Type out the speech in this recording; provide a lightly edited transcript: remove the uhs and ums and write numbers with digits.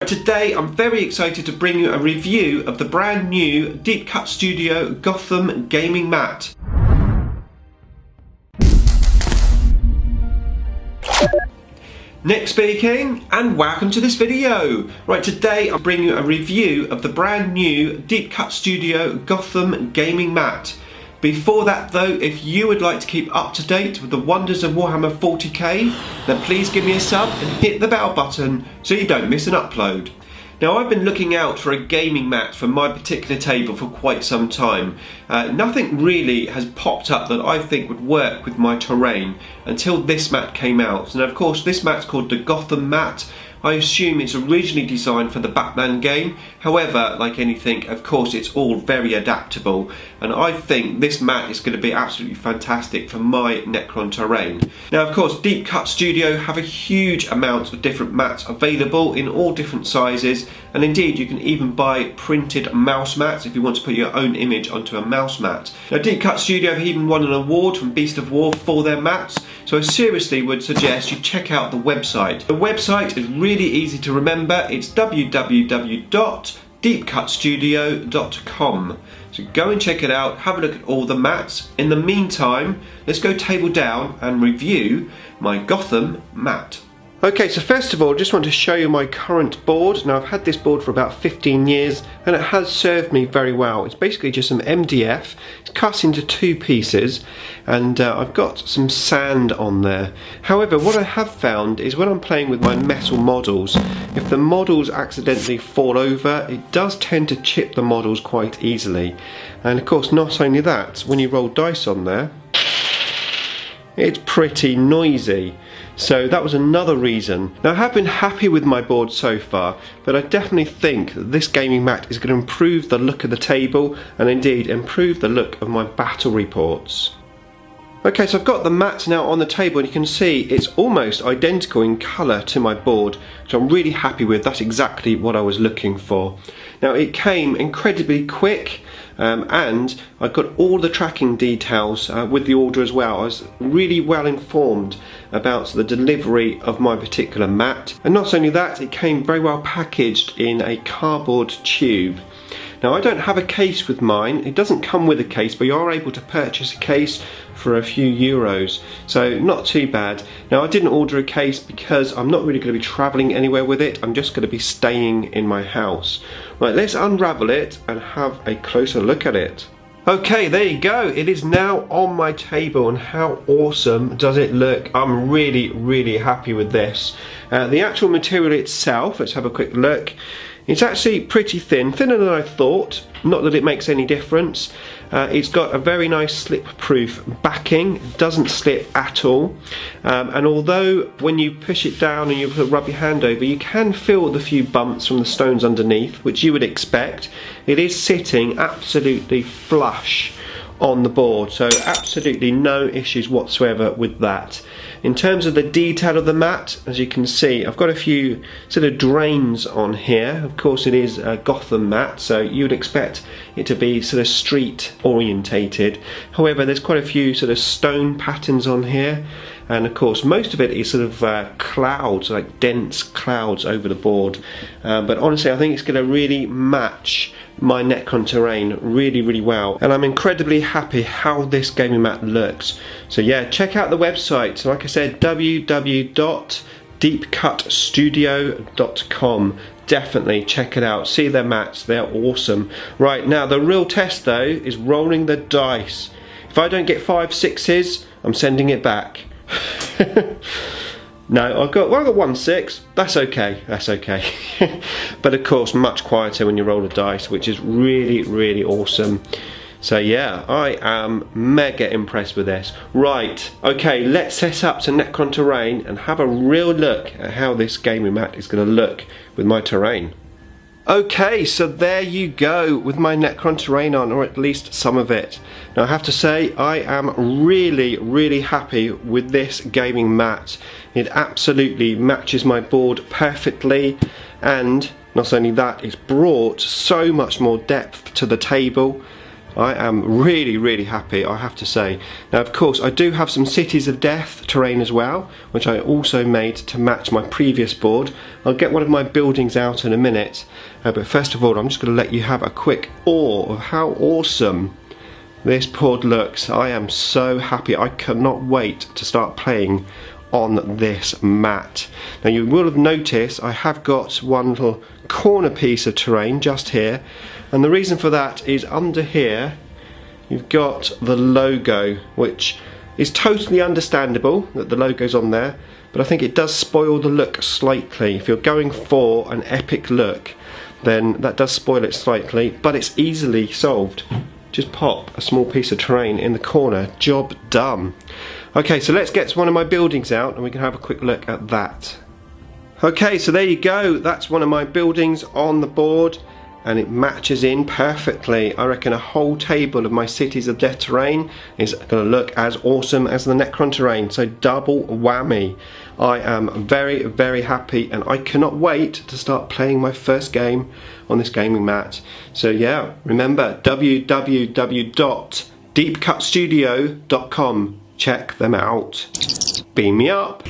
Today I'm very excited to bring you a review of the brand new Deep-Cut Studio Gotham Gaming mat. Nick speaking, and welcome to this video. Right, today I'm bringing you a review of the brand new Deep-Cut Studio Gotham Gaming mat. Before that though, if you would like to keep up to date with the wonders of Warhammer 40k, then please give me a sub and hit the bell button so you don't miss an upload. Now, I've been looking out for a gaming mat for my particular table for quite some time. Nothing really has popped up that I think would work with my terrain until this mat came out. And of course this mat's called the Gotham mat. I assume it's originally designed for the Batman game. However, like anything, of course it's all very adaptable, and I think this mat is going to be absolutely fantastic for my Necron terrain. Now, of course, Deep-Cut Studio have a huge amount of different mats available in all different sizes, and indeed you can even buy printed mouse mats if you want to put your own image onto a mouse mat. Now, Deep-Cut Studio have even won an award from Beast of War for their mats, so I seriously would suggest you check out the website. The website is really easy to remember. It's www.deepcutstudio.com. So go and check it out, have a look at all the mats. In the meantime, let's go table down and review my Gotham mat. Okay, so first of all, I just want to show you my current board. Now, I've had this board for about 15 years and it has served me very well. It's basically just some MDF. It's cut into two pieces, and I've got some sand on there. However, what I have found is when I'm playing with my metal models, if the models accidentally fall over, it does tend to chip the models quite easily. And of course, not only that, when you roll dice on there, it's pretty noisy. So that was another reason. Now, I have been happy with my board so far, but I definitely think that this gaming mat is going to improve the look of the table and indeed improve the look of my battle reports. Okay, so I've got the mat now on the table, and you can see it's almost identical in colour to my board, which I'm really happy with. That's exactly what I was looking for. Now, it came incredibly quick, and I got all the tracking details with the order as well. I was really well informed about the delivery of my particular mat, and not only that, it came very well packaged in a cardboard tube. Now, I don't have a case with mine. It doesn't come with a case, but you are able to purchase a case for a few euros, so not too bad. Now, I didn't order a case because I'm not really going to be travelling anywhere with it. I'm just going to be staying in my house. Right, let's unravel it and have a closer look at it. Okay, there you go. It is now on my table, and how awesome does it look? I'm really happy with this. The actual material itself, let's have a quick look. It's actually pretty thin, thinner than I thought, not that it makes any difference. It's got a very nice slip-proof backing, it doesn't slip at all. And although when you push it down and you rub your hand over, you can feel the few bumps from the stones underneath, which you would expect, it is sitting absolutely flush on the board, so absolutely no issues whatsoever with that. In terms of the detail of the mat, as you can see, I've got a few sort of drains on here. Of course, it is a Gotham mat, so you would expect it to be sort of street orientated. However, there's quite a few sort of stone patterns on here, and of course most of it is sort of clouds, like dense clouds over the board. But honestly, I think it's going to really match my Necron terrain really well, and I'm incredibly happy how this gaming mat looks. So yeah, check out the website. So like I said, www.deepcutstudio.com. Definitely check it out, see their mats, they're awesome. Right, now the real test though is rolling the dice. If I don't get 5 6s, I'm sending it back. No, I got 1 6. That's okay. That's okay. But of course, much quieter when you roll the dice, which is really awesome. So yeah, I am mega impressed with this. Right, okay, let's set up to Necron terrain and have a real look at how this gaming mat is going to look with my terrain. Okay, so there you go with my Necron terrain on, or at least some of it. Now, I have to say, I am really happy with this gaming mat. It absolutely matches my board perfectly, and not only that, it's brought so much more depth to the table. I am really happy, I have to say. Now of course I do have some Cities of Death terrain as well, which I also made to match my previous board. I'll get one of my buildings out in a minute, but first of all I'm just going to let you have a quick awe of how awesome this board looks. I am so happy, I cannot wait to start playing on this mat. Now you will have noticed I have got one little corner piece of terrain just here, and the reason for that is under here you've got the logo, which is totally understandable that the logo's on there, but I think it does spoil the look slightly. If you're going for an epic look, then that does spoil it slightly, but it's easily solved. Just pop a small piece of terrain in the corner, job done. Okay, so let's get one of my buildings out and we can have a quick look at that. Okay, so there you go, that's one of my buildings on the board, and it matches in perfectly. I reckon a whole table of my Cities of Death terrain is going to look as awesome as the Necron terrain, so double whammy. I am very happy, and I cannot wait to start playing my first game on this gaming mat. So yeah, remember www.deepcutstudio.com. Check them out. Beam me up.